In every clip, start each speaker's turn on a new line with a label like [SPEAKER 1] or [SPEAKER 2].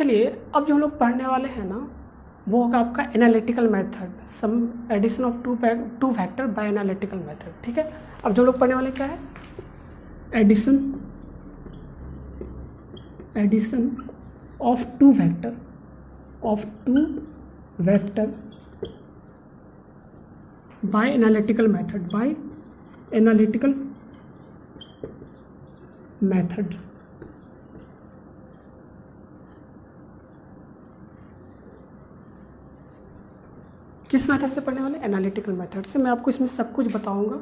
[SPEAKER 1] चलिए अब जो हम लोग पढ़ने वाले हैं ना वो होगा आपका analytical method, sum addition of two vector by analytical method. ठीक है, अब जो हम लोग पढ़ने वाले क्या है, addition of two vector by analytical method. किस मेथड से पढ़ने वाले, एनालिटिकल मेथड से। मैं आपको इसमें सब कुछ बताऊंगा,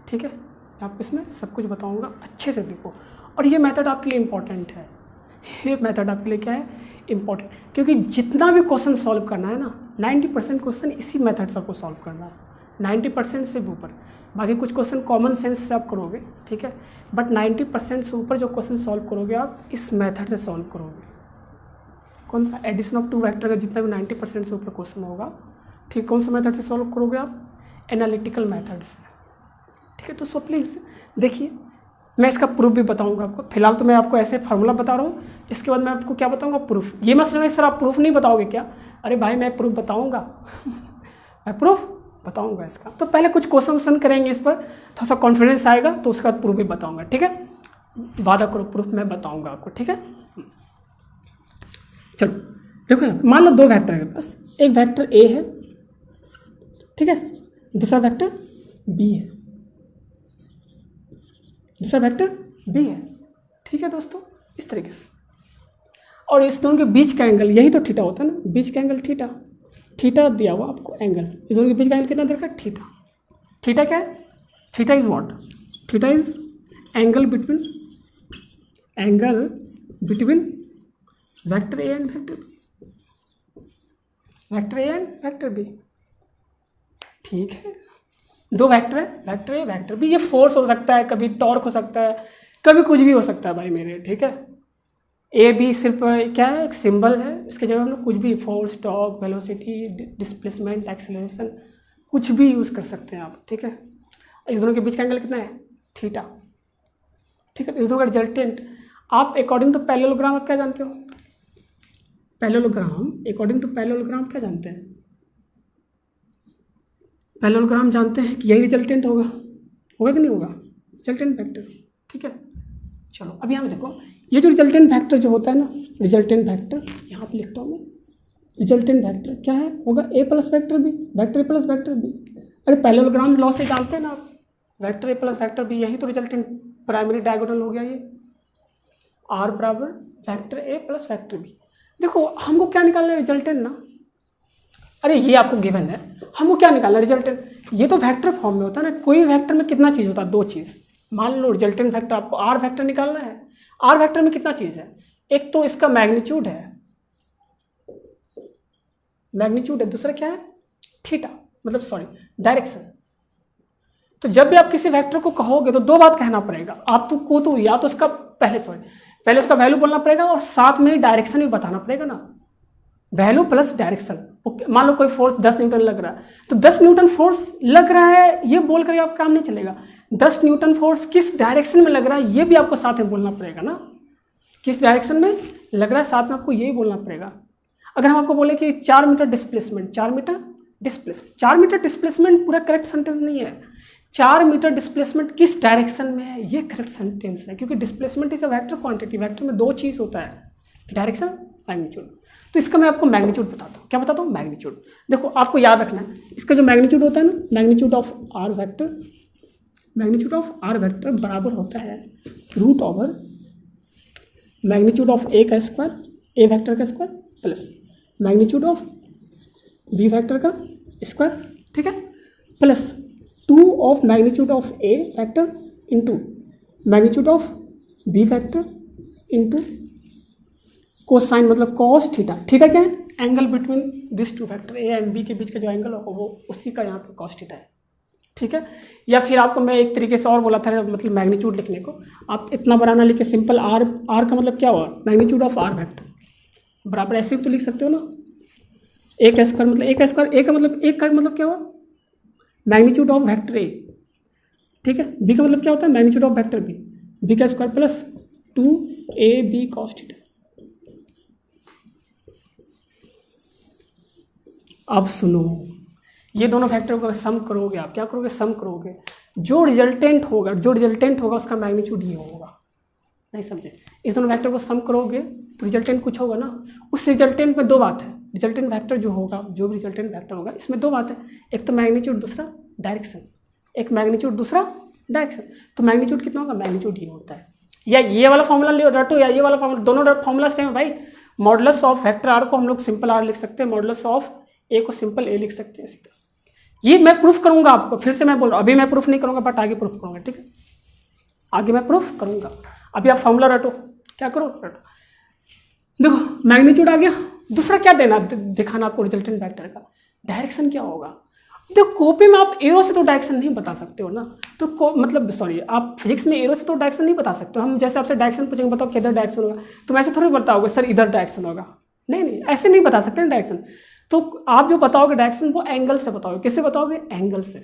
[SPEAKER 1] ठीक है, मैं आपको इसमें सब कुछ बताऊंगा, अच्छे से देखो। और ये मेथड आपके लिए इम्पॉर्टेंट है, ये मेथड आपके लिए क्या है, इम्पॉर्टेंट, क्योंकि जितना भी क्वेश्चन सॉल्व करना है ना 90% क्वेश्चन इसी मेथड से आपको सॉल्व करना है, 90% से ऊपर। बाकी कुछ क्वेश्चन कॉमन सेंस से आप करोगे, ठीक है, बट 90% से ऊपर जो क्वेश्चन सॉल्व करोगे आप इस मेथड से सॉल्व करोगे। कौन सा, एडिशन ऑफ टू वेक्टर का जितना भी 90% से ऊपर क्वेश्चन होगा, ठीक, कौन सा मेथड से सॉल्व करोगे आप, एनालिटिकल मेथड से। ठीक है, तो सो प्लीज़ देखिए, मैं इसका प्रूफ भी बताऊंगा आपको। फिलहाल तो मैं आपको ऐसे फार्मूला बता रहा हूँ, इसके बाद मैं आपको क्या बताऊंगा, प्रूफ। ये मत समझिए सर आप प्रूफ नहीं बताओगे क्या, अरे भाई मैं प्रूफ बताऊंगा मैं प्रूफ बताऊंगा इसका। तो पहले कुछ क्वेश्चन करेंगे, इस पर थोड़ा सा कॉन्फिडेंस आएगा, तो उसके बाद प्रूफ भी बताऊंगा। ठीक है, वादा करो प्रूफ मैं बताऊंगा आपको। ठीक है, चलो देखो, मान लो दो वेक्टर है बस, एक वेक्टर ए है, ठीक है, दूसरा वेक्टर बी है, दूसरा वेक्टर बी है। ठीक है दोस्तों, इस तरीके से। और इस दोनों के बीच का एंगल, यही तो थीटा होता है ना, बीच का एंगल थीटा दिया हुआ आपको एंगल, इस दोनों के बीच का एंगल कितना दरकार, थीटा क्या है, theta is what, theta is angle between vector A and vector B. ठीक है, दो वेक्टर है, वेक्टर ए वेक्टर बी, ये फोर्स हो सकता है, कभी टॉर्क हो सकता है, कभी कुछ भी हो सकता है भाई मेरे। ठीक है, ए बी सिर्फ क्या है, एक सिंबल है, इसके जगह हम लोग कुछ भी, force, torque, velocity, displacement, acceleration, कुछ भी यूज़ कर सकते हैं आप। ठीक है, इस दोनों के बीच का एंगल कितना है, थीटा। ठीक है, इस दोनों का रिजल्टेंट आप अकॉर्डिंग टू पैरेललोग्राम आप क्या जानते हो, अकॉर्डिंग टू पैरेललोग्राम क्या जानते हैं, पैरेललोग्राम जानते हैं कि यही रिजल्टेंट होगा कि नहीं होगा, रिजल्टेंट वेक्टर। ठीक है, चलो अब यहाँ पे देखो, ये जो रिजल्टेंट वेक्टर जो होता है ना, रिजल्टेंट वेक्टर यहाँ पे लिखता हूँ मैं, रिजल्टेंट वेक्टर क्या है, होगा A plus vector B, vector A plus vector B. अरे पैरेललोग्राम लॉ से जानते हैं ना आप, vector A plus vector B, यही तो रिजल्टेंट प्राइमरी डायगोनल हो गया ये, आर बराबर vector A plus vector B. देखो हमको क्या निकालना है, रिजल्टेंट ना, अरे ये आपको गिवन है, हमको क्या निकालना है, रिजल्टेंट। ये तो वेक्टर फॉर्म में होता है ना, कोई वेक्टर में कितना चीज़ होता है, दो चीज़। मान लो रिजल्टेंट वेक्टर आपको आर वेक्टर निकालना है, आर वेक्टर में कितना चीज़ है, एक तो इसका मैग्नीट्यूड है, दूसरा क्या है, थीटा, मतलब सॉरी डायरेक्शन। तो जब भी आप किसी वेक्टर को कहोगे तो दो बात कहना पड़ेगा आपको, तो या तो उसका पहले उसका वैल्यू बोलना पड़ेगा और साथ में डायरेक्शन भी बताना पड़ेगा ना, वैल्यू प्लस डायरेक्शन। मान लो कोई फोर्स 10 न्यूटन लग रहा है, तो 10 न्यूटन फोर्स लग रहा है ये बोल कर आप काम नहीं चलेगा, 10 न्यूटन फोर्स किस डायरेक्शन में लग रहा है ये भी आपको साथ में बोलना पड़ेगा ना, किस डायरेक्शन में लग रहा है साथ में आपको यही बोलना पड़ेगा। अगर हम आपको बोले कि 4 मीटर डिस्प्लेसमेंट, 4 मीटर डिस्प्लेसमेंट पूरा करेक्ट सेंटेंस नहीं है, 4 मीटर डिस्प्लेसमेंट किस डायरेक्शन में है ये करेक्ट सेंटेंस है, क्योंकि displacement is a vector quantity, vector में दो चीज़ होता है, डायरेक्शन, मैग्नीट्यूड। तो इसका मैं आपको मैग्नीट्यूड बताता हूँ, क्या बताता हूँ, मैग्नीट्यूड। देखो आपको याद रखना है, इसका जो मैग्नीट्यूड होता है ना, मैग्नीट्यूड ऑफ आर वेक्टर बराबर होता है root over magnitude of A का स्क्वायर, ए वेक्टर का square, plus magnitude of B vector का स्क्वायर, ठीक है, plus 2 of magnitude of A vector into magnitude of B vector into cosine, मतलब cos theta. Theta क्या है, angle between this two vector A and B के बीच का जो एंगल होगा वो उसी का यहाँ पे कॉस थीटा है। ठीक है, या फिर आपको मैं एक तरीके से और बोला था, मतलब मैग्नीट्यूड लिखने को आप इतना बड़ा ना लिखे, सिंपल आर का मतलब क्या हुआ, मैग्नीट्यूड ऑफ आर वेक्टर बराबर ऐसे भी तो लिख सकते हो ना, ए का स्क्वायर मतलब ए का स्क्वायर, ए का मतलब क्या हुआ, मैग्नीट्यूड ऑफ वेक्टर ए, ठीक है, बी का मतलब क्या होता है, magnitude of vector B, B का square plus 2ab cos theta. अब सुनो, ये दोनों फैक्टर को सम करोगे, आप क्या करोगे, सम करोगे, जो रिजल्टेंट होगा उसका मैग्नीट्यूड ये होगा। नहीं समझे? इस दोनों फैक्टर को सम करोगे तो रिजल्टेंट कुछ होगा ना। उस रिजल्टेंट में दो बात है, रिजल्टेंट फैक्टर जो होगा, जो भी रिजल्टेंट फैक्टर होगा, इसमें दो बात है, एक तो मैग्नीट्यूड, दूसरा डायरेक्शन। एक मैग्नीट्यूड, दूसरा डायरेक्शन। तो मैग्नीट्यूड कितना होगा, मैग्नीट्यूड ये होता है। या ये वाला फॉर्मूला ले रटो या ये वाला फॉर्मूला, दोनों फॉर्मूला सेम है भाई। मॉडुलस ऑफ फैक्टर आर को हम लोग सिंपल आर लिख सकते हैं, मॉडुलस ऑफ ए को सिंपल ए लिख सकते हैं सीधा। ये मैं प्रूफ करूंगा आपको, फिर से मैं बोल रहा हूँ, अभी मैं प्रूफ नहीं करूंगा बट आगे प्रूफ करूंगा, ठीक है, आगे मैं प्रूफ करूंगा। अभी आप फॉर्मूला रटो, क्या करो, रटो। देखो मैग्नीट्यूड आ गया, दूसरा क्या देना, दिखाना आपको रिजल्टेंट फैक्टर का। डायरेक्शन क्या होगा, देखो कॉपी में आप एरो से तो डायरेक्शन नहीं बता सकते हो ना, तो मतलब सॉरी, आप फिजिक्स में एरो से तो डायरेक्शन नहीं बता सकते हो। हम जैसे आपसे डायरेक्शन पूछेंगे, बताओ किधर डायरेक्शन होगा, तुम ऐसे थोड़ी बताओगे सर इधर डायरेक्शन होगा, नहीं ऐसे नहीं बता सकते ना डायरेक्शन। तो आप जो बताओगे डायरेक्शन वो एंगल से बताओगे, किससे बताओगे, एंगल से।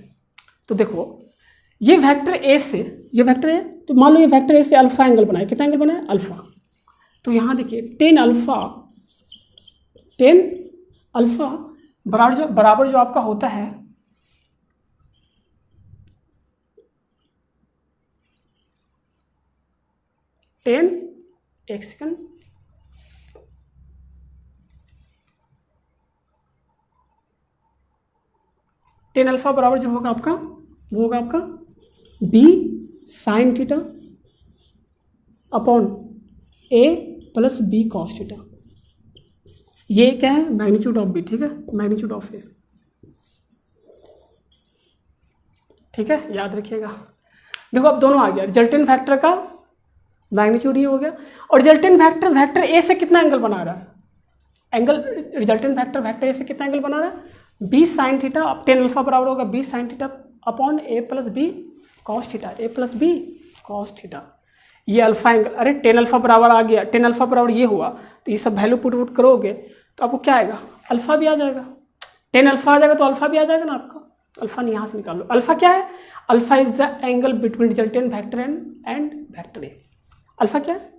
[SPEAKER 1] तो देखो ये वेक्टर ए से, ये वेक्टर ए, तो मान लो ये वेक्टर ए से अल्फा एंगल बनाए, कितना एंगल बनाए, अल्फा। तो यहाँ देखिए टेन अल्फा बराबर जो आपका होता है 10, एक सेकंड, टेन अल्फा बराबर जो होगा आपका, वो होगा आपका बी साइन थीटा अपॉन ए प्लस बी कॉस थीटा। ये क्या है, मैग्नीट्यूड ऑफ बी, ठीक है, मैग्नीट्यूड ऑफ ए, ठीक है, याद रखिएगा। देखो अब दोनों आ गया, रिजल्टेंट फैक्टर का मैग्नीट्यूड ये हो गया, और रिजल्टेंट फैक्टर ए से कितना एंगल बना रहा है, एंगल, रिजल्टेंट फैक्टर ए से कितना एंगल बना रहा है, बी साइन थीटा, अब टेन अल्फा बराबर होगा बी साइन थीटा अपॉन ए प्लस बी कॉस थीटा, ए प्लस बी कॉस थीटा। ये अल्फा एंगल, अरे टेन अल्फा बराबर आ गया, टेन अल्फा बराबर ये हुआ, तो ये सब वैल्यू पुट करोगे तो आपको क्या आएगा, अल्फा भी आ जाएगा, टेन अल्फा आ जाएगा तो अल्फा भी आ जाएगा ना आपका। तो अल्फा नहीं, यहाँ से निकाल लो, अल्फा क्या है, alpha is the angle between resultant vector and factor A. Alpha क्या है,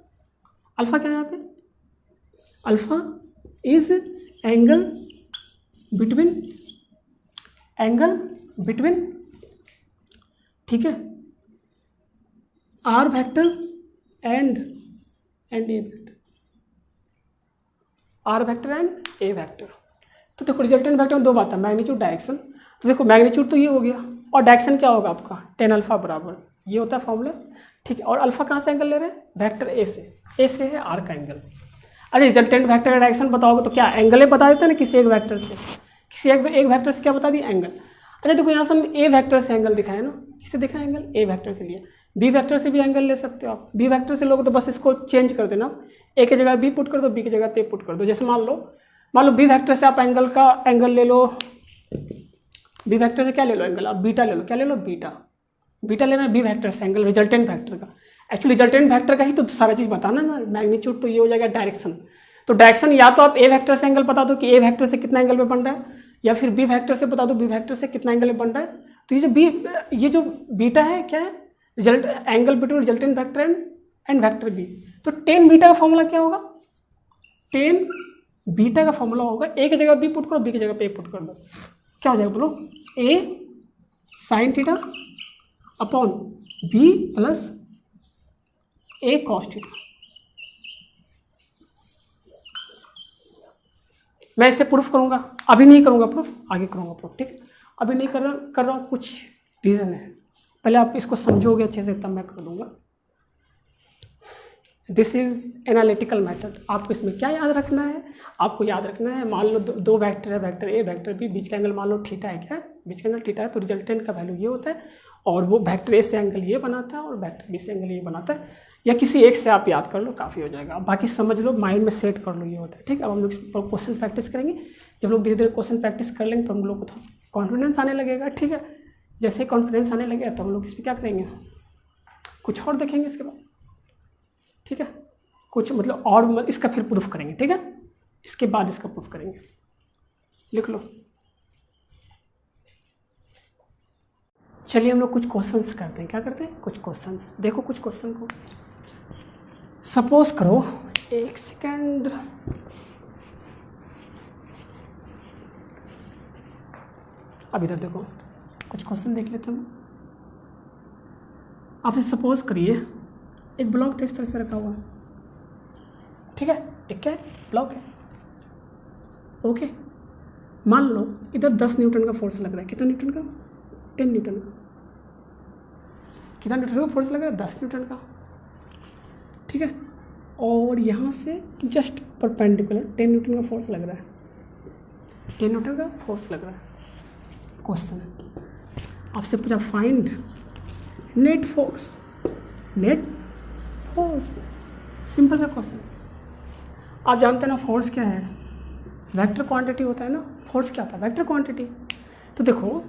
[SPEAKER 1] अल्फा क्या है यहाँ पे, अल्फा इज एंगल बिटवीन, ठीक है, R vector and A vector, R vector and A vector. तो देखो रिजल्टेंट वेक्टर में दो बात है, मैग्नीट्यूड डायरेक्शन। तो देखो मैग्नीट्यूड तो ये हो गया, और डायरेक्शन क्या होगा आपका, टेन अल्फा बराबर ये होता है फॉर्मूला, ठीक है। और अल्फा कहाँ से एंगल ले रहे हैं, वेक्टर ए से है आर का एंगल। अरे रिजल्टेंट वेक्टर का डायरेक्शन बताओगे तो क्या एंगल बता देते हैं ना, किसी एक वेक्टर से, किसी एक वेक्टर से क्या बता दिया, एंगल। अच्छा देखो यहाँ से हम ए वेक्टर से एंगल दिखाए ना, किससे दिखाए एंगल, ए वेक्टर से लिया, बी वेक्टर से भी एंगल ले सकते हो आप, बी वेक्टर से लोगे तो बस इसको चेंज कर देना, ए की जगह बी पुट कर दो, बी की जगह पे पुट कर दो। जैसे मान लो बी वेक्टर से आप एंगल ले लो, बी वेक्टर से क्या ले लो एंगल, आप बीटा ले लो, क्या ले लो, बीटा लेना है बी वेक्टर से एंगल, रिजल्टेंट फैक्टर का। एक्चुअली रिजल्टेंट फैक्टर का ही तो सारा चीज़ बताना ना, मैग्नीट्यूड तो ये हो जाएगा डायरेक्शन। तो डायरेक्शन या तो आप ए वेक्टर से एंगल बता दो कि ए वेक्टर से कितना एंगल में बन रहा है, या फिर बी वेक्टर से बता दो बी वेक्टर से कितना एंगल में बन रहा है। तो ये जो बीटा है क्या है, angle between resultant vector and vector B. तो टेन बीटा का फॉर्मूला क्या होगा, टेन बीटा का फॉर्मूला होगा, ए की जगह बी पुट करो, बी की जगह पे ए पुट कर दो, क्या हो जाएगा बोलो, A sine theta upon B plus A cos theta. मैं इसे प्रूफ करूंगा, अभी नहीं करूंगा प्रूफ, आगे करूंगा प्रूफ, ठीक है। अभी नहीं कर रहा हूँ, कुछ रीज़न है, पहले आप इसको समझोगे अच्छे से तब मैं कर दूंगा। This is analytical method. आपको इसमें क्या याद रखना है, आपको याद रखना है, मान लो दो वेक्टर है, वेक्टर ए वेक्टर बी, बीच का एंगल मान लो थीटा है, क्या बीच का एंगल थीटा है, तो रिजल्टेंट का वैल्यू ये होता है, और वो वेक्टर ए से एंगल ये बनाता है और वेक्टर बी से एंगल ये बनाता है। या किसी एक से आप याद कर लो, काफ़ी हो जाएगा, बाकी समझ लो, माइंड में सेट कर लो, ये होता है, ठीक है। अब हम लोग क्वेश्चन प्रैक्टिस करेंगे, जब लोग धीरे धीरे क्वेश्चन प्रैक्टिस कर लेंगे तो हम लोग को थोड़ा कॉन्फिडेंस आने लगेगा, ठीक है। जैसे ही कॉन्फिडेंस आने लगेगा तो हम लोग इस पर क्या करेंगे, कुछ और देखेंगे इसके बाद, ठीक है, कुछ मतलब और इसका फिर प्रूफ करेंगे, ठीक है, इसके बाद इसका प्रूफ करेंगे। लिख लो। चलिए हम लोग कुछ क्वेश्चंस करते हैं, क्या करते हैं, कुछ क्वेश्चंस। देखो कुछ क्वेश्चन को, सपोज करो, एक सेकेंड, अब इधर देखो, कुछ क्वेश्चन देख लेते हैं। आपसे सपोज करिए एक ब्लॉक था इस तरह से रखा हुआ, ठीक है, एक क्या है, ब्लॉक है, ओके। मान लो इधर 10 न्यूटन का फोर्स लग रहा है, कितना न्यूटन का, 10 न्यूटन का। कितना न्यूटन का फोर्स लग रहा है, 10 न्यूटन का, ठीक है। और यहाँ से जस्ट परपेंडिकुलर 10 न्यूटन का फोर्स लग रहा है, 10 न्यूटन का फोर्स लग रहा है। क्वेश्चन आपसे पूछा find net force, net force, simple सा क्वेश्चन। आप जानते हैं ना फोर्स क्या है, वेक्टर क्वांटिटी होता है ना, फोर्स क्या होता है, वेक्टर क्वांटिटी। तो देखो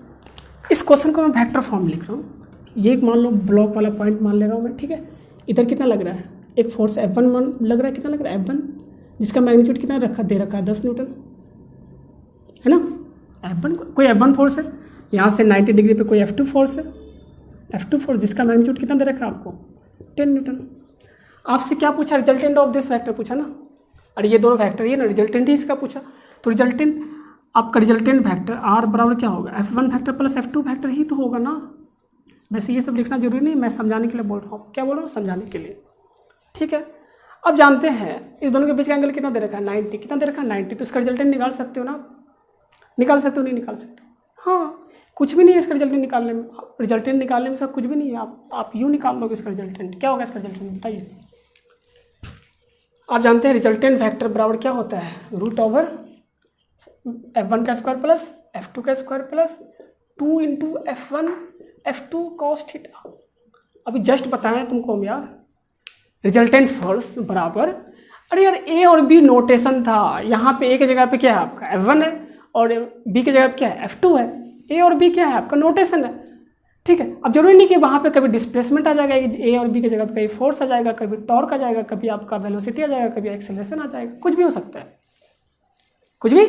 [SPEAKER 1] इस क्वेश्चन को मैं वेक्टर फॉर्म लिख रहा हूँ। ये एक मान लो ब्लॉक वाला पॉइंट मान ले रहा हूँ मैं, ठीक है। इधर कितना लग रहा है, एक फोर्स F1 लग रहा है, कितना लग रहा है F1, जिसका मैग्नीट्यूड कितना दे रखा है 10 न्यूटन, है ना। F1 कोई F1 फोर्स है, यहाँ से 90 डिग्री पे कोई F2 फोर्स है, F2 फोर्स जिसका मैग्नीट्यूड कितना दे रखा है आपको 10 न्यूटन। आपसे क्या पूछा, रिजल्टेंट ऑफ दिस वेक्टर पूछा ना, अरे ये दोनों वेक्टर ये ना, रिजल्टेंट ही इसका पूछा। तो रिजल्टेंट आपका रिजल्टेंट वेक्टर R बराबर क्या होगा, F1 vector plus F2 vector ही तो होगा ना। वैसे ये सब लिखना जरूरी नहीं, मैं समझाने के लिए बोल रहा हूँ। क्या बोल रहा हूँ, समझाने के लिए, ठीक है। अब जानते हैं इस दोनों के बीच का एंगल कितना दे रखा है 90, कितना दे रखा है 90। तो इसका रिजल्टेंट निकाल सकते हो ना, निकाल सकते हो, नहीं निकाल सकते, हाँ कुछ भी नहीं है इसका रिजल्टेंट निकालने में, रिजल्टेंट निकालने में इसका कुछ भी नहीं है। आप यूँ निकाल लोगे इसका रिजल्टेंट, क्या होगा इसका रिजल्टेंट बताइए। आप जानते हैं रिजल्टेंट वेक्टर बराबर क्या होता है, रूट ओवर F1 का स्क्वायर प्लस F2 का square plus 2 into F1 F2 cos theta. अभी जस्ट बताएं तुमको हम यार, रिजल्टेंट फोर्स बराबर, अरे यार ए और बी नोटेशन था, यहाँ पे ए की जगह पे क्या है आपका F1 है और बी की जगह पे क्या है F2 है, ए और बी क्या है आपका नोटेशन है, ठीक है। अब जरूरी नहीं कि वहाँ पे कभी डिस्प्लेसमेंट आ जाएगा ए और बी की जगह पे, कभी फोर्स आ जाएगा, कभी टॉर्क आ जाएगा, कभी आपका वेलोसिटी आ जाएगा, कभी एक्सेलरेशन आ जाएगा, कुछ भी हो सकता है, कुछ भी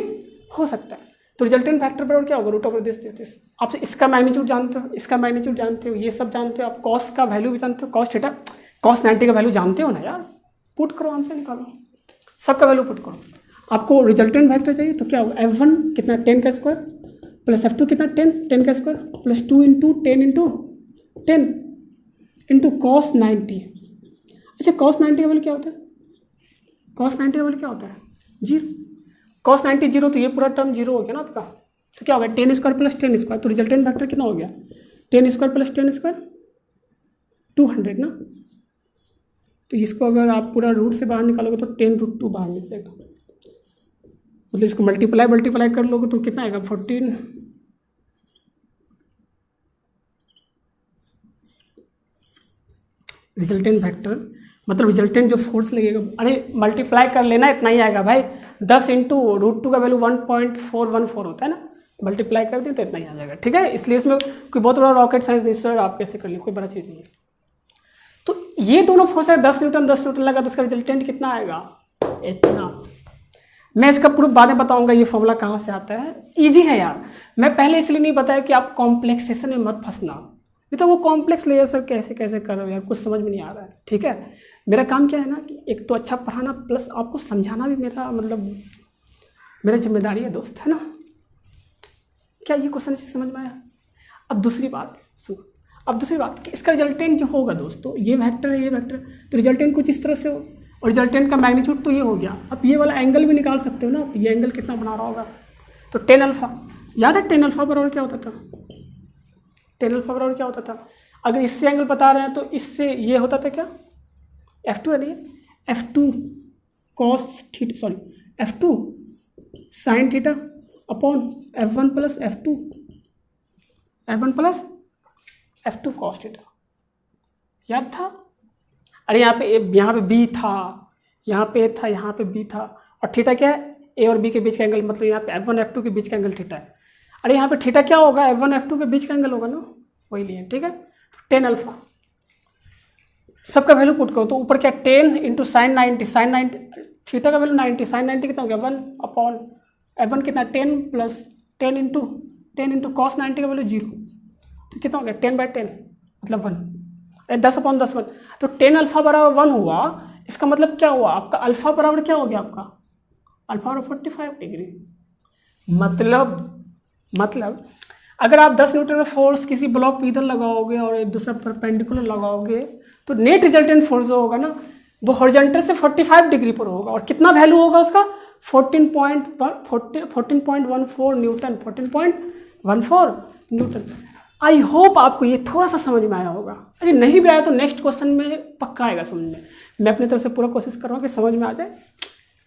[SPEAKER 1] हो सकता है। तो रिजल्टेंट फैक्टर बराबर क्या होगा, रूट ओवर दिस। आप इसका मैग्नीट्यूड जानते हो, इसका मैग्नीट्यूड जानते हो, ये सब जानते हो, आप कॉस का वैल्यू भी जानते हो, कॉस थीटा कॉस 90 का वैल्यू जानते हो ना यार, पुट करो, आंसर निकालो, सबका वैल्यू पुट करो। आपको रिजल्टेंट वेक्टर चाहिए तो क्या होगा, F1 कितना 10 का स्क्वायर प्लस F2 कितना 10 का square plus 2 into 10 into 10 into cos 90। अच्छा कॉस 90 का वैल्यू क्या होता है, कॉस 90 का वैल्यू क्या होता है 0, कॉस 90 0, तो ये पूरा टर्म 0 हो गया ना आपका। तो क्या हो गया 10 स्क्वायर प्लस 10 स्क्वायर, तो रिजल्टेंट वेक्टर कितना हो गया 10 स्क्वायर प्लस 10 स्क्वायर 200 ना। तो इसको अगर आप पूरा रूट से बाहर निकालोगे तो 10√2 बाहर निकलेगा, मतलब इसको मल्टीप्लाई कर लोगे तो कितना आएगा 14। रिजल्टेंट वेक्टर मतलब रिजल्टेंट जो फोर्स लगेगा, अरे मल्टीप्लाई कर लेना, इतना ही आएगा भाई, 10 इंटू √2 का वैल्यू 1.414 होता है ना, मल्टीप्लाई कर दें तो इतना ही आ जाएगा, ठीक है। इसलिए इसमें कोई बहुत बड़ा रॉकेट साइंस नहीं सर, आप कैसे कर लें, कोई बड़ा चीज़ नहीं है। तो ये दोनों फोर्स है 10 न्यूटन लगा, तो इसका रिजल्टेंट कितना आएगा इतना। मैं इसका प्रूफ बाद में बताऊंगा, ये फॉर्मूला कहाँ से आता है, इजी है यार। मैं पहले इसलिए नहीं बताया कि आप कॉम्प्लेक्सेशन में मत फंसना, नहीं तो वो कॉम्प्लेक्स ले सर कैसे कैसे कर रहे हो यार, कुछ समझ में नहीं आ रहा है, ठीक है। मेरा काम क्या है ना कि एक तो अच्छा पढ़ाना प्लस आपको समझाना भी मेरा मतलब मेरा जिम्मेदारी है दोस्त, है ना। क्या ये क्वेश्चन समझ में आया। अब दूसरी बात सुनो, अब दूसरी बात कि इसका रिजल्टेंट जो होगा दोस्तों, ये वेक्टर है ये वेक्टर, तो रिजल्टेंट कुछ इस तरह से हो, और रिजल्टेंट का मैग्नीट्यूड तो ये हो गया। अब ये वाला एंगल भी निकाल सकते हो ना, ये एंगल कितना बना रहा होगा, तो 10 अल्फा, याद है 10 अल्फा बराबर क्या होता था, 10 अल्फा बराबर क्या होता था। अगर इससे एंगल बता रहे हैं तो इससे ये होता था क्या F2 है नहीं, F2 cos theta, sorry F2 sign theta upon F1 plus F2 cos theta, याद था। अरे यहाँ पे B था, यहाँ पे A था, यहाँ पे B था, और थीटा क्या है A और B के बीच का एंगल, मतलब यहाँ पे F1 F2 के बीच का एंगल थीटा है। अरे यहाँ पे थीटा क्या होगा F1 F2 के बीच का एंगल होगा ना, वही लिए, ठीक है। तो 10 अल्फा सबका वैल्यू पुट करो, तो ऊपर क्या 10 इंटू साइन 90 थीटा का वैल्यू 90, साइन 90 कितना हो गया 1 अपॉन F1 कितना 10 प्लस 10 इंटू कॉस 90 का वैल्यू 0, तो कितना हो गया 10/10 मतलब 1, 10 अपॉन 10 1, तो 10 अल्फा बराबर 1 हुआ। इसका मतलब क्या हुआ आपका अल्फा बराबर क्या हो गया आपका अल्फा बराबर 45 डिग्री। मतलब अगर आप 10 न्यूटन फोर्स किसी ब्लॉक पे इधर लगाओगे और दूसरा परपेंडिकुलर लगाओगे तो नेट रिजल्टेंट फोर्स जो होगा ना वो हॉरिजॉन्टल से 45 डिग्री पर होगा। और कितना वैल्यू होगा उसका? 14.14 न्यूटन, 14.14 न्यूटन। आई होप आपको ये थोड़ा सा समझ में आया होगा। अरे नहीं भी आया तो नेक्स्ट क्वेश्चन में पक्का आएगा समझ में। मैं अपनी तरफ से पूरा कोशिश कर रहा हूँ कि समझ में आ जाए।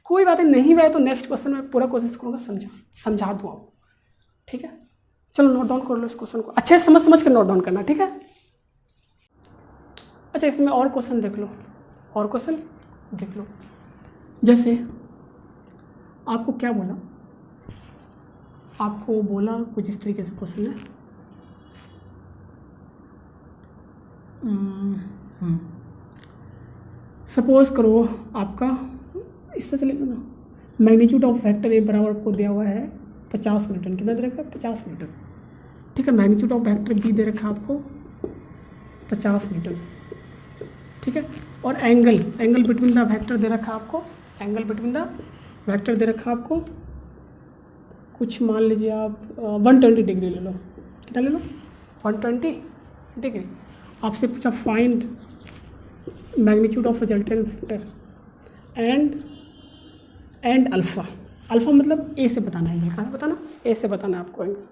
[SPEAKER 1] कोई बात नहीं भी आया तो नेक्स्ट क्वेश्चन में पूरा कोशिश करूँगा समझा दूँ आपको, ठीक है। चलो नोट डाउन कर लो इस क्वेश्चन को, अच्छे से समझ कर नोट डाउन करना, ठीक है। अच्छा इसमें और क्वेश्चन देख लो, और क्वेश्चन देख लो। जैसे आपको क्या बोला, आपको बोला कुछ इस तरीके से क्वेश्चन है। सपोज करो आपका इस तरह से लिख लो ना, मैग्नीट्यूड ऑफ वेक्टर ए बराबर आपको दिया हुआ है 50 न्यूटन। कितना दे रखा है? 50 न्यूटन, ठीक है। मैग्नीट्यूड ऑफ वेक्टर बी दे रखा है आपको 50 न्यूटन, ठीक है। और एंगल बिटवीन द वेक्टर दे रखा है आपको, एंगल बिटवीन द वेक्टर दे रखा है आपको कुछ मान लीजिए आप 120 डिग्री ले लो। कितना ले लो? 120 डिग्री। आपसे पूछा find magnitude of resultant vector and alpha. Alpha मतलब ए से बताना है, कहाँ से बताना? ए से बताना है आपको एंगल।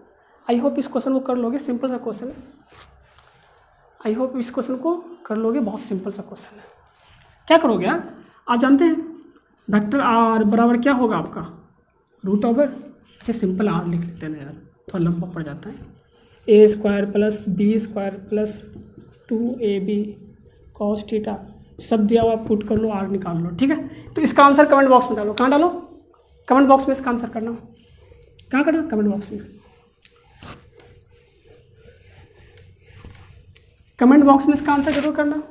[SPEAKER 1] आई होप इस क्वेश्चन को कर लोगे, सिंपल सा क्वेश्चन है। आई होप इस क्वेश्चन को कर लोगे, बहुत सिंपल सा क्वेश्चन है। क्या करोगे आप जानते हैं वेक्टर आर बराबर क्या होगा आपका? रूट ओवर, अच्छा सिंपल आर लिख लेते हैं यार, थोड़ा लंबा पड़ जाता है। A square plus B square plus 2ab cos theta, सब दिया हुआ पुट कर लो, आर निकाल लो, ठीक है। तो इसका आंसर कमेंट बॉक्स में डालो। कहाँ डालो? कमेंट बॉक्स में इसका आंसर करना। कहाँ करना? कमेंट बॉक्स में। कमेंट बॉक्स में इसका आंसर जरूर करना,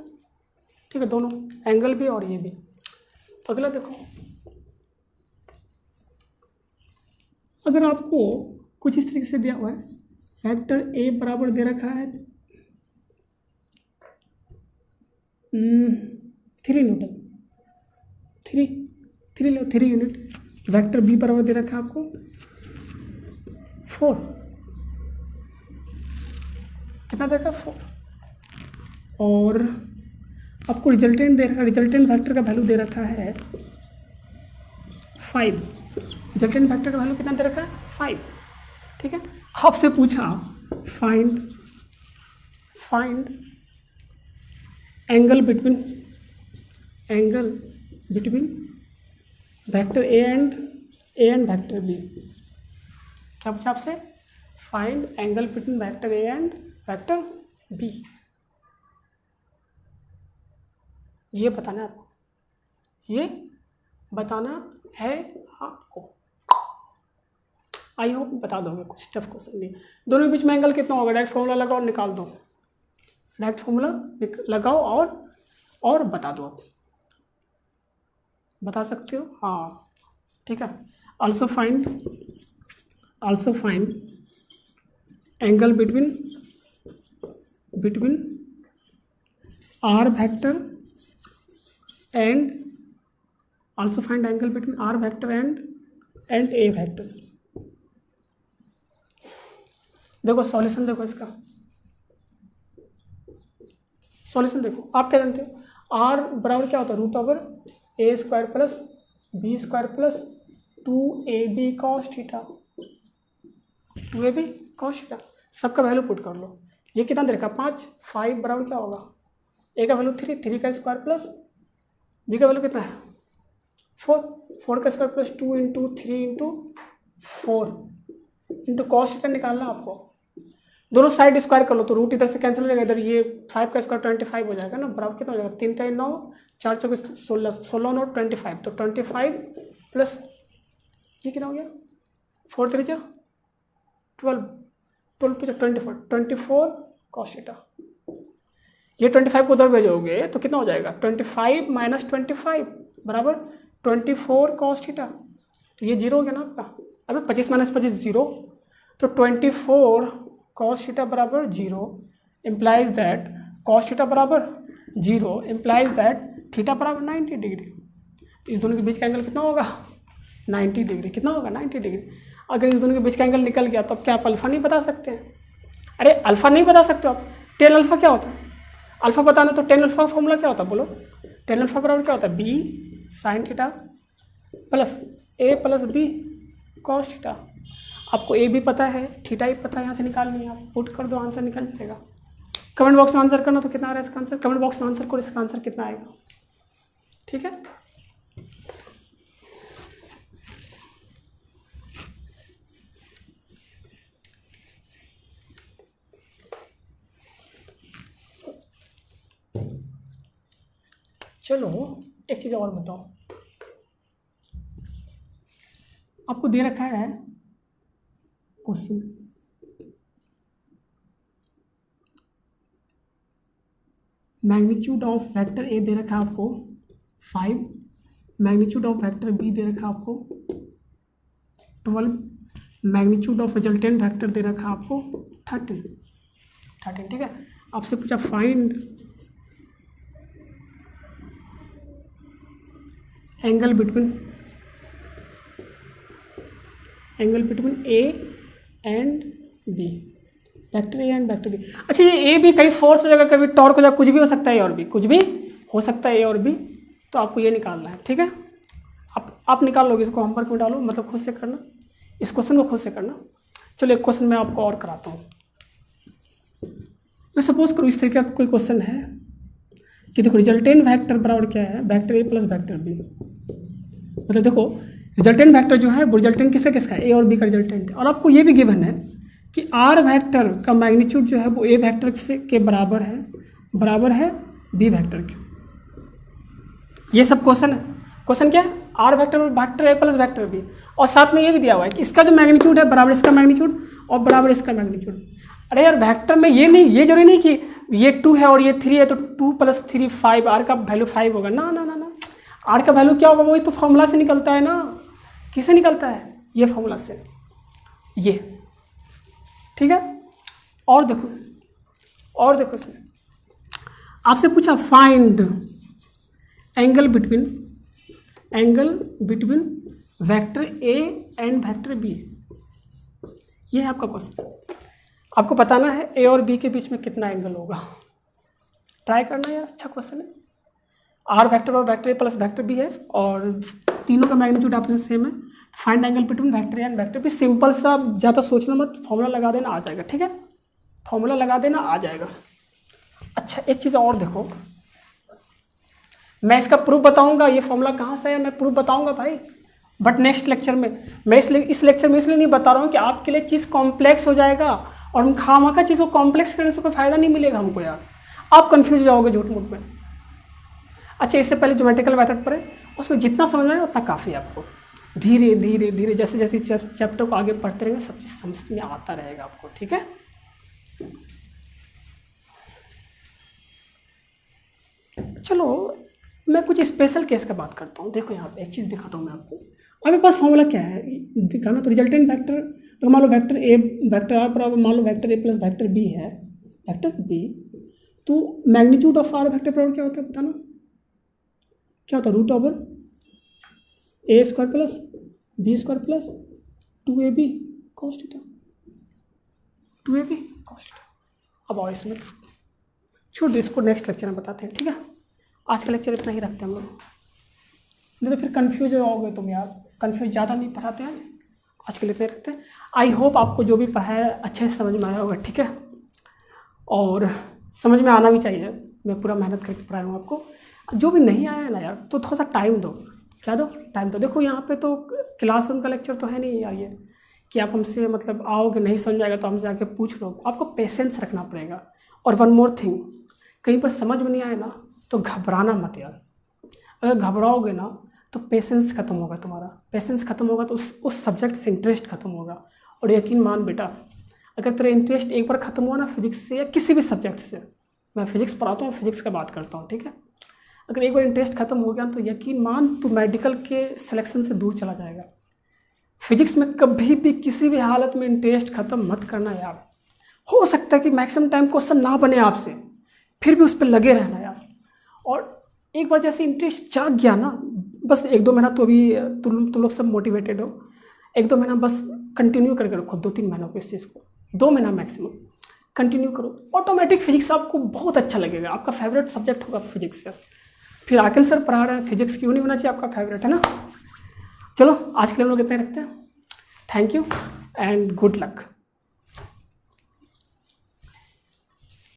[SPEAKER 1] ठीक है। दोनों एंगल भी और ये भी। अगला देखो, अगर आपको कुछ इस तरीके से दिया हुआ है, वेक्टर ए बराबर दे रखा है 3 न्यूटन, 3 यूनिट। वेक्टर बी बराबर दे रखा है आपको 4, कितना दे रखा है? 4। और आपको रिजल्टेंट दे रखा है, रिजल्टेंट वेक्टर का वैल्यू दे रखा है 5। रिजल्टेंट वेक्टर का वैल्यू कितना दे रखा है? 5, ठीक है। आपसे पूछा find angle between vector A and vector B. क्या पूछा आपसे? Find angle between vector A and vector B. ये बताना है आपको, ये बताना है आपको। आई होप बता दोगे, कुछ टफ क्वेश्चन नहीं। दोनों के बीच में एंगल कितना होगा? डायरेक्ट फॉर्मूला लगाओ, निकाल दो। डायरेक्ट फॉर्मूला लगाओ और बता दो। आप बता सकते हो, हाँ, ठीक है। Also find angle between R vector and also find angle between R vector and A vector. देखो सॉल्यूशन, देखो इसका सॉल्यूशन देखो। आप क्या जानते हो? आर बराबर क्या होता है? Root over A square plus B square plus 2ab cos theta, 2ab cos theta. सबका वैल्यू पुट कर लो। ये कितना दे रखा? 5 बराबर क्या होगा? ए का वैल्यू 3 का स्क्वायर प्लस बी का वैल्यू कितना है? 4 का square plus 2 into 3 into 4 into cos theta निकालना आपको। दोनों साइड स्क्वायर कर लो तो रूट इधर से कैंसिल हो जाएगा, इधर ये 5 का स्क्वायर 25 हो जाएगा ना, बराबर कितना हो जाएगा? 3 3 9 4 4 16 16 9 25, तो 25 प्लस ये कितना हो गया? 4 3 12 12 24 कॉस थीटा। ये 25 को उधर भेजोगे तो कितना हो जाएगा? 25 माइनस 25 बराबर 24 कॉस थीटा। तो ये 0 हो गया ना आपका। अबे 25 माइनस 25 0, तो 24 कॉस थीटा बराबर 0 इम्प्लाइज दैट कॉस थीटा बराबर 0 इम्प्लाइज दैट थीटा बराबर 90 डिग्री। इस दोनों के बीच का एंगल कितना होगा? 90 डिग्री। कितना होगा? 90 डिग्री। अगर इस दोनों के बीच का एंगल निकल गया तो अब क्या आप अल्फा नहीं बता सकते हैं? अरे अल्फ़ा नहीं बता सकते हो आप, टेन अल्फ़ा क्या होता है? अल्फ़ा बताना तो टेन अल्फ़ा का फॉर्मूला क्या होता है बोलो? टेन अल्फ़ा बराबर क्या होता है? बी साइन थीटा प्लस ए प्लस बी कॉस थीटा। आपको ए भी पता है, थीटा भी पता है, यहाँ से निकालनी है, आप पुट कर दो, आंसर निकल जाएगा। कमेंट बॉक्स में आंसर करना तो कितना आ रहा है इसका आंसर, कमेंट बॉक्स में आंसर करो, इसका आंसर कितना आएगा, ठीक है। चलो एक चीज़ और बताओ, आपको दे रखा है question, magnitude of vector A दे रखा है आपको 5, मैग्नीट्यूड ऑफ वेक्टर बी दे रखा है आपको 12, मैग्नीट्यूड ऑफ रिजल्टेंट वेक्टर दे रखा है आपको 13, ठीक है। आपसे पूछा find angle between A and B, vector A and vector B. अच्छा ये ए भी कहीं फोर्स हो जाएगा, कभी टॉर्क हो जाएगा, कुछ भी हो सकता है, ए और बी कुछ भी हो सकता है, ए और बी, तो आपको ये निकालना है, ठीक है। आप निकाल लोगे इसको, होमवर्क में डालो, मतलब खुद से करना, इस क्वेश्चन को खुद से करना। चलो एक क्वेश्चन मैं आपको और कराता हूँ। मैं सपोज करूँ इस तरीके का कोई क्वेश्चन है कि देखो रिजल्टेंट वेक्टर बराबर क्या है, vector A plus vector B. मतलब देखो रिजल्टेंट वेक्टर जो है वो रिजल्टेंट किसका है, ए और बी का रिजल्टेंट है, और आपको ये भी गिवन है कि आर वेक्टर का मैग्नीट्यूड जो है वो ए वेक्टर से के बराबर है बी वेक्टर के। ये सब क्वेश्चन है। क्वेश्चन क्या है, R vector A plus vector B, और साथ में ये भी दिया हुआ है कि इसका जो मैग्नीट्यूड है बराबर इसका मैग्नीट्यूड और बराबर इसका मैग्नीट्यूड। अरे यार वेक्टर में ये जरूरी नहीं कि ये 2 है और ये 3 है तो 2 + 3 5, आर का वैल्यू 5 होगा, ना ना ना ना, आर का वैल्यू क्या होगा, वही तो फॉर्मूला से निकलता है ना। किससे निकलता है, ये फॉर्मूला से, ये, ठीक है। और देखो इसमें आपसे पूछा find angle between vector A and vector B, ये है आपका क्वेश्चन। आपको बताना है ए और बी के बीच में कितना एंगल होगा, ट्राई करना यार, अच्छा क्वेश्चन है। आर वेक्टर और vector A plus vector B है और तीनों का मैग्नीट्यूड आपसे सेम है। Find angle between vector A and vector B, simple सा, ज़्यादा सोचना मत, फॉर्मूला लगा देना आ जाएगा, ठीक है, फॉर्मूला लगा देना आ जाएगा। अच्छा एक चीज़ और देखो, मैं इसका प्रूफ बताऊंगा, ये फॉर्मूला कहाँ से है मैं प्रूफ बताऊंगा भाई, बट नेक्स्ट लेक्चर में। मैं इस लेक्चर में इसलिए नहीं बता रहा हूँ कि आपके लिए चीज़ कॉम्प्लेक्स हो जाएगा, और हम खामखा चीज़ को कॉम्प्लेक्स करने से कोई फायदा नहीं मिलेगा हमको यार, आप कंफ्यूज हो जाओगे झूठ मूठ में। अच्छा इससे पहले ज्योमेट्रिकल मेथड पर है, उसमें जितना समझ में आए उतना काफ़ी है आपको, धीरे धीरे धीरे जैसे जैसे चैप्टर को आगे पढ़ते रहेंगे सब चीज़ समझ में आता रहेगा आपको, ठीक है। चलो मैं कुछ स्पेशल केस का बात करता हूँ। देखो यहाँ पे एक चीज़ दिखाता हूँ मैं आपको। आपके पास फॉर्मूला क्या है दिखाना, तो रिजल्टेंट वेक्टर, तो मान लो वेक्टर ए वेक्टर आर बराबर मान लो vector A plus vector B है, वेक्टर बी, तो मैग्नीट्यूड ऑफ आर वेक्टर बराबर क्या होता है बताना, क्या होता है, √A² plus B² plus 2AB cos theta, 2AB cos theta. अब और इसमें छोड़ दो, इसको नेक्स्ट लेक्चर में बताते हैं, ठीक है। आज का लेक्चर इतना ही रखते हैं हम लोग, नहीं तो फिर कन्फ्यूज होगे तुम यार, कन्फ्यूज ज़्यादा नहीं पढ़ाते हैं आज के लिए इतना रखते हैं। आई होप आपको जो भी पढ़ाया अच्छे से समझ में आया होगा, ठीक है, और समझ में आना भी चाहिए, मैं पूरा मेहनत करके पढ़ाया हूँ आपको। जो भी नहीं आया है ना यार तो थोड़ा सा टाइम दो, क्या दो, टाइम दो। देखो यहाँ पे तो क्लासरूम का लेक्चर तो है नहीं यार, ये कि आप हमसे मतलब आओगे नहीं समझ आएगा तो हमसे आके पूछ लो, आपको पेशेंस रखना पड़ेगा। और वन मोर थिंग, कहीं पर समझ में नहीं आए ना तो घबराना मत यार, अगर घबराओगे ना तो पेशेंस खत्म होगा तुम्हारा, पेशेंस खत्म होगा तो उस सब्जेक्ट से इंटरेस्ट खत्म होगा। और यकीन मान बेटा, अगर तेरा इंटरेस्ट एक बार ख़त्म हुआ ना फिजिक्स से या किसी भी सब्जेक्ट से, मैं फिजिक्स पढ़ाता हूँ, फिजिक्स का बात करता हूँ, ठीक है, अगर एक बार इंटरेस्ट खत्म हो गया तो यकीन मान तू मेडिकल के सिलेक्शन से दूर चला जाएगा। फिजिक्स में कभी भी किसी भी हालत में इंटरेस्ट खत्म मत करना यार। हो सकता है कि मैक्सिमम टाइम क्वेश्चन ना बने आपसे, फिर भी उस पर लगे रहना यार। और एक बार जैसे इंटरेस्ट जाग गया ना, बस 1-2 महीना तो अभी तुम लोग सब मोटिवेटेड हो, 1-2 महीना बस कंटिन्यू करके रखो, 2-3 महीनों को इस चीज़ को, 2 महीना मैक्सिमम कंटिन्यू करो, ऑटोमेटिक फिजिक्स आपको बहुत अच्छा लगेगा, आपका फेवरेट सब्जेक्ट होगा फिजिक्स से। फिर आकिल सर पढ़ा रहे हैं, फिजिक्स क्यों नहीं होना चाहिए आपका फेवरेट, है ना। चलो आज के लिए हम लोग इतना ही रखते हैं। Thank you and good luck.